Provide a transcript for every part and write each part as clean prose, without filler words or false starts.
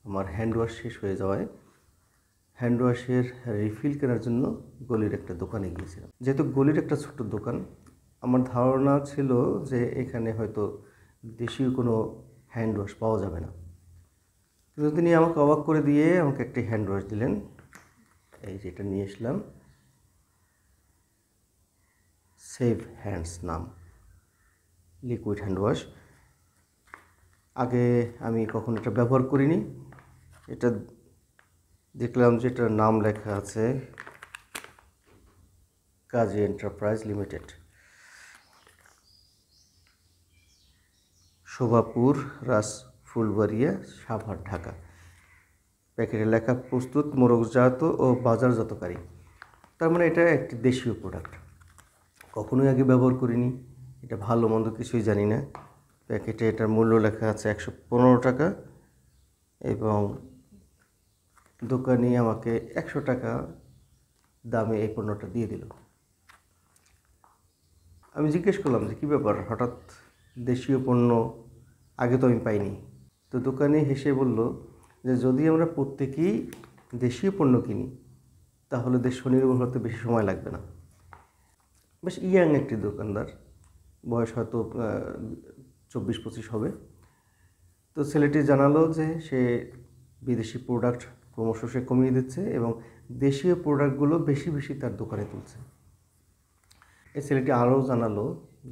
আমার hand wash শেষ হয়ে যাওয়ায় হ্যান্ড ওয়াশের রিফিল কেনার জন্য গলির একটা দোকানে গিয়েছিলাম। যেহেতু গলির একটা ছোট্ট দোকান, আমার ধারণা ছিল যে এখানে হয়তো দেশীয় কোনো হ্যান্ড ওয়াশ পাওয়া যাবে না, কিন্তু তিনি আমাকে অবাক করে দিয়ে আমাকে একটি হ্যান্ড ওয়াশ দিলেন। এই যেটা নিয়ে এসলাম, সেভ হ্যান্ডস নাম, লিকুইড হ্যান্ড ওয়াশ। আগে আমি কখনো এটা ব্যবহার করিনি। এটা দেখলাম যে এটার নাম লেখা আছে কাজী এন্টারপ্রাইজ লিমিটেড, শোভাপুর, ফুলবাড়িয়া, সাভার, ঢাকা। প্যাকেটে লেখা প্রস্তুত মোড়কজাত ও বাজারজাতকারী। তার মানে এটা একটি দেশীয় প্রোডাক্ট। কখনোই আগে ব্যবহার করিনি, এটা ভালো মন্দ কিছুই জানি না। প্যাকেটে এটার মূল্য লেখা আছে 115 টাকা এবং দোকানি আমাকে 100 টাকা দামে এই পণ্যটা দিয়ে দিল। আমি জিজ্ঞেস করলাম যে কী ব্যাপার, হঠাৎ দেশীয় পণ্য, আগে তো আমি পাইনি। তো দোকানি হেসে বলল যে যদি আমরা প্রত্যেকেই দেশীয় পণ্য কিনি তাহলে দেশ স্বনির্ভর হতে বেশি সময় লাগবে না। বেশ ইয়াং একটি দোকানদার, বয়স হয়তো 24-25 হবে। তো ছেলেটি জানালো যে সে বিদেশি প্রোডাক্ট ক্রমশ সে কমিয়ে দিচ্ছে এবং দেশীয় প্রোডাক্টগুলো বেশি বেশি তার দোকানে তুলছে। এই ছেলেটি আরও জানালো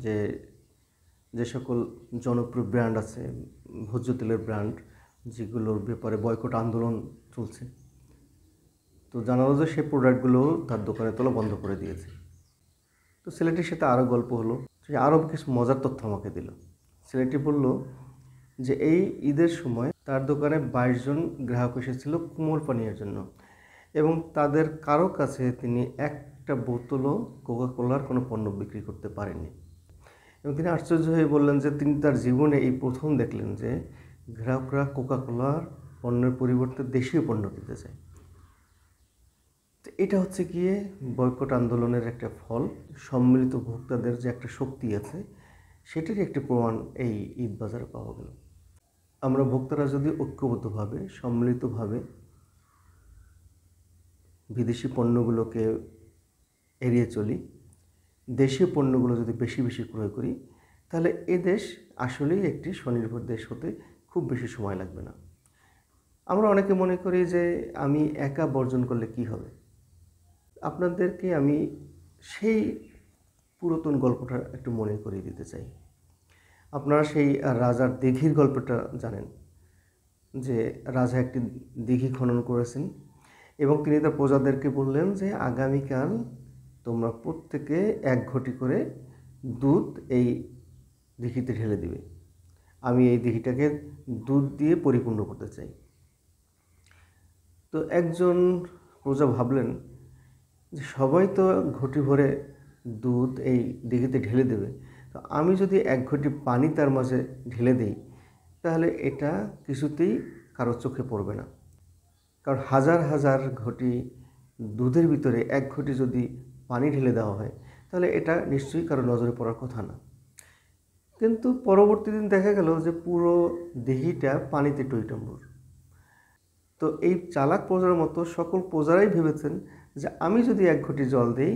যে যে সকল জনপ্রিয় ব্র্যান্ড আছে, ভোজ্য তেলের ব্র্যান্ড, যেগুলোর ব্যাপারে বয়কট আন্দোলন চলছে, তো জানালো যে সে প্রোডাক্টগুলো তার দোকানে তোলা বন্ধ করে দিয়েছে। তো ছেলেটির সাথে আরও গল্প হলো, সে আরও কিছু মজার তথ্য আমাকে দিল। ছেলেটি বলল যে এই ঈদের সময় তার দোকানে 22 জন গ্রাহক এসেছিল কোমল পানীয়ের জন্য এবং তাদের কারো কাছে তিনি একটা বোতলও কোকা কোলার কোনো পণ্য বিক্রি করতে পারেননি। এবং তিনি আশ্চর্য হয়ে বললেন যে তিনি তার জীবনে এই প্রথম দেখলেন যে গ্রাহকরা কোকা কোলার পণ্যের পরিবর্তে দেশীয় পণ্য কিনতে চায়। তো এটা হচ্ছে গিয়ে বয়কট আন্দোলনের একটা ফল। সম্মিলিত ভোক্তাদের যে একটা শক্তি আছে, সেটারই একটি প্রমাণ এই ঈদ বাজারে পাওয়া গেল। আমরা ভোক্তারা যদি ঐক্যবদ্ধভাবে, সম্মিলিতভাবে বিদেশি পণ্যগুলোকে এড়িয়ে চলি, দেশীয় পণ্যগুলো যদি বেশি বেশি ক্রয় করি, তাহলে এ দেশ আসলেই একটি স্বনির্ভর দেশ হতে খুব বেশি সময় লাগবে না। আমরা অনেকে মনে করি যে আমি একা বর্জন করলে কি হবে। আপনাদেরকে আমি সেই পুরাতন গল্পটা একটু মনে করিয়ে দিতে চাই। আপনারা সেই রাজার দিঘির গল্পটা জানেন, যে রাজা একটি দিঘি খনন করেছেন এবং তিনি তার প্রজাদেরকে বললেন যে আগামীকাল তোমরা প্রত্যেকে 1 ঘটি করে দুধ এই দিঘিতে ঢেলে দিবে। আমি এই দিঘিটাকে দুধ দিয়ে পরিপূর্ণ করতে চাই। তো একজন প্রজা ভাবলেন যে সবাই তো ঘটি ভরে দুধ এই দিঘিতে ঢেলে দেবে, তো আমি যদি 1 ঘটি পানি তার মাঝে ঢেলে দিই তাহলে এটা কিছুতেই কারো চোখে পড়বে না। কারণ হাজার হাজার ঘটি দুধের ভিতরে 1 ঘটি যদি পানি ঢেলে দেওয়া হয় তাহলে এটা নিশ্চয়ই কারো নজরে পড়ার কথা না। কিন্তু পরবর্তী দিন দেখা গেল যে পুরো দিঘিটা পানিতে টইটম্বুর। তো এই চালাক প্রজার মতো সকল প্রজারাই ভেবেছেন যে আমি যদি 1 ঘটি জল দিই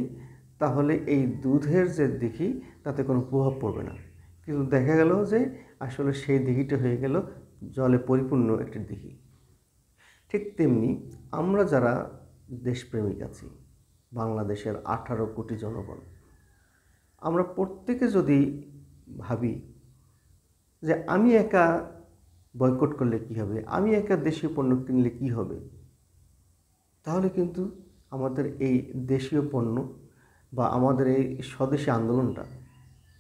তাহলে এই দুধের যে দিঘি তাতে কোনো প্রভাব পড়বে না। কিন্তু দেখা গেল যে আসলে সেই দিঘিটা হয়ে গেল জলে পরিপূর্ণ একটি দিঘি। ঠিক তেমনি আমরা যারা দেশপ্রেমিক আছি, বাংলাদেশের 18 কোটি জনগণ, আমরা প্রত্যেকে যদি ভাবি যে আমি একা বয়কট করলে কী হবে, আমি একা দেশীয় পণ্য কিনলে কী হবে, তাহলে কিন্তু আমাদের এই দেশীয় পণ্য বা আমাদের এই স্বদেশী আন্দোলনটা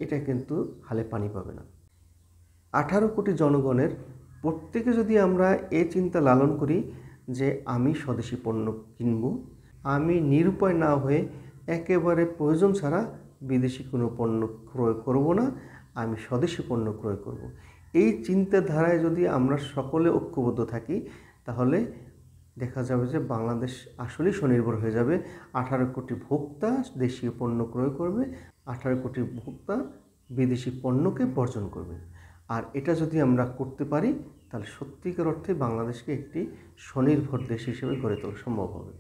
এটা কিন্তু হালে পানি পাবে না। 18 কোটি জনগণের প্রত্যেকে যদি আমরা এই চিন্তা লালন করি যে আমি স্বদেশী পণ্য কিনব, আমি নিরুপায় না হয়ে একেবারে প্রয়োজন ছাড়া বিদেশি কোনো পণ্য ক্রয় করব না, আমি স্বদেশী পণ্য ক্রয় করব, এই চিন্তাধারায় যদি আমরা সকলে ঐক্যবদ্ধ থাকি তাহলে দেখা যাবে যে বাংলাদেশ আসলেই স্বনির্ভর হয়ে যাবে। 18 কোটি ভোক্তা দেশীয় পণ্য ক্রয় করবে, 18 কোটি ভোক্তা বিদেশি পণ্যকে বর্জন করবে। আর এটা যদি আমরা করতে পারি তাহলে সত্যিকার অর্থে বাংলাদেশকে একটি স্বনির্ভর দেশ হিসেবে গড়ে তোলা সম্ভব হবে।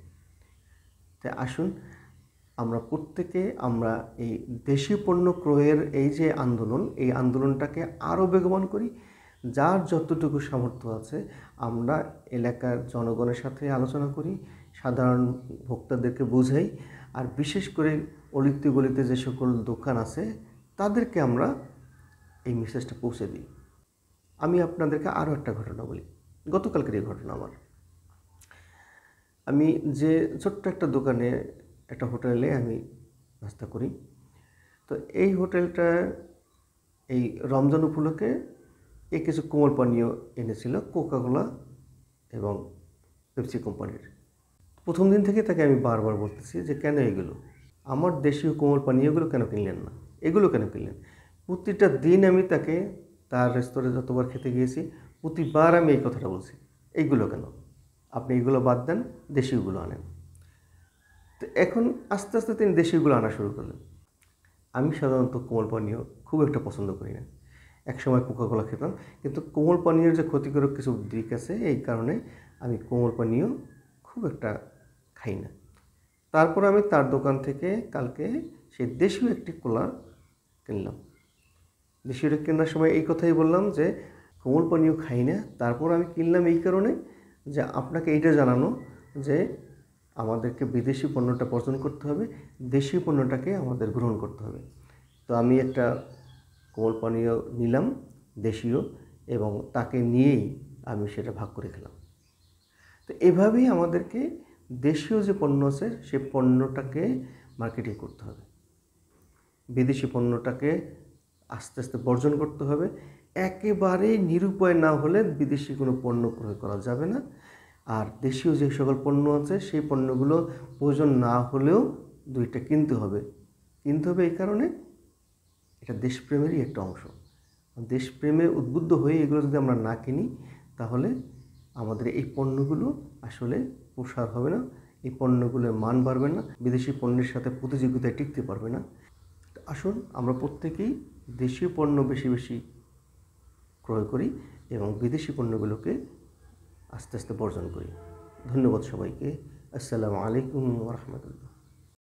তাই আসুন আমরা প্রত্যেকে আমরা এই দেশীয় পণ্য ক্রয়ের এই যে আন্দোলন, এই আন্দোলনটাকে আরও বেগবান করি। যার যতটুকু সামর্থ্য আছে আমরা এলাকার জনগণের সাথে আলোচনা করি, সাধারণ ভোক্তাদেরকে বুঝাই, আর বিশেষ করে অলিতে গলিতে যে সকল দোকান আছে তাদেরকে আমরা এই মেসেজটা পৌঁছে দিই। আমি আপনাদেরকে আরও একটা ঘটনা বলি, গতকালকের এই ঘটনা আমার। আমি যে ছোট্ট একটা দোকানে, একটা হোটেলে আমি নাস্তা করি। তো এই হোটেলটা এই রমজান উপলক্ষে কিছু কোমল পানীয় এনেছিল, কোকাকোলা এবং পেপসি কোম্পানির। প্রথম দিন থেকে তাকে আমি বারবার বলতেছি যে কেন এগুলো, আমার দেশীয় কোমল পানীয়গুলো কেন কিনলেন না, এগুলো কেন কিনলেন। প্রতিটা দিন আমি তাকে তার রেস্তোরাঁ যতবার খেতে গিয়েছি প্রতিবার আমি এই কথাটা বলছি, এইগুলো কেন, আপনি এগুলো বাদ দেন, দেশীয়গুলো আনেন। তো এখন আস্তে আস্তে তিনি দেশীয়গুলো আনা শুরু করলেন। আমি সাধারণত কোমল পানীয় খুব একটা পছন্দ করি না, একসময় কোকাকোলা খেতাম, কিন্তু কোমল পানীয়ের যে ক্ষতিকারক কিছু দিক আছে এই কারণে আমি কোমল পানীয় খুব একটা খাই না। তারপর আমি তার দোকান থেকে কালকে সেই দেশীয় একটি কোলা কিনলাম। দেশীয়টা কেনার সময় এই কথাই বললাম যে কোমল পানীয় খাই না, তারপর আমি কিনলাম এই কারণে যে আপনাকে এইটা জানানো যে আমাদেরকে বিদেশি পণ্যটা বর্জন করতে হবে, দেশীয় পণ্যটাকে আমাদের গ্রহণ করতে হবে। তো আমি একটা কোমল পানীয় নিলাম দেশীয়, এবং তাকে নিয়েই আমি সেটা ভাগ করে খেলাম। তো এভাবেই আমাদেরকে দেশীয় যে পণ্য আছে সে পণ্যটাকে মার্কেটিং করতে হবে, বিদেশি পণ্যটাকে আস্তে আস্তে বর্জন করতে হবে। একেবারেই নিরুপায় না হলে বিদেশি কোনো পণ্য ক্রয় করা যাবে না। আর দেশীয় যে সকল পণ্য আছে সেই পণ্যগুলো প্রয়োজন না হলেও দুইটা কিনতে হবে এই কারণে এটা দেশপ্রেমেরই একটা অংশ। দেশপ্রেমে উদ্বুদ্ধ হয়ে এগুলো যদি আমরা না কিনি তাহলে আমাদের এই পণ্যগুলো আসলে প্রসার হবে না, এই পণ্যগুলোর মান বাড়বে না, বিদেশি পণ্যের সাথে প্রতিযোগিতায় টিকতে পারবে না। আসুন আমরা প্রত্যেকেই দেশীয় পণ্য বেশি বেশি ক্রয় করি এবং বিদেশি পণ্যগুলোকে আস্তে আস্তে বর্জন করি। ধন্যবাদ সবাইকে। আসসালামু আলাইকুম ওয়া রাহমাতুল্লাহ।